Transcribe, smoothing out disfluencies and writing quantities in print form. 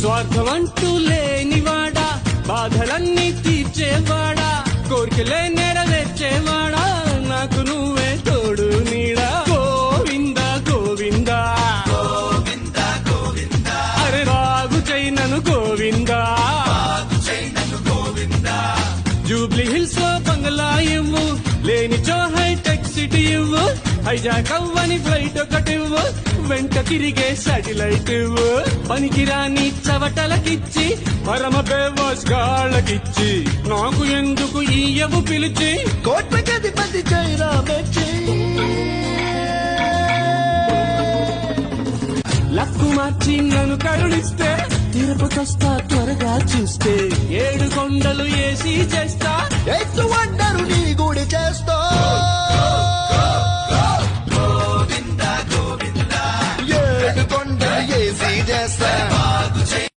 స్వార్థమంటూ లేనివాడా, బాధలన్నీ తీర్చేవాడా, కోరికలే నెరవేర్చేవాడా, నాకు నువ్వే తోడు నీడా. గోవింద గోవింద గోవింద గోవింద, అరే బాగు చైనను గోవింద, జూబ్లీ హిల్స్ లో బంగ్లా ఇవ్వు, లేనిచో హైటెక్ సిటీ ఇవ్వు, హైజాక్ అవ్వని ఫ్లైట్ ఒకటివ్వు, వెంట తిరిగే శాటిలైట్ ఇవ్వు, పనికిరాని చవటలకిచ్చి పరమ బేవాస్ గాళ్ళకిచ్చి, నాకు ఎందుకు ఈయవు పిలిచి కోట్లకధిపతి జైరామెచ్చి. లక్కు మార్చి నన్ను కరుణిస్తే, తిరుపతొస్తా త్వరగా చూస్తే, 7 కొండలు ఏసీ చేస్తా, ఎత్తు వండ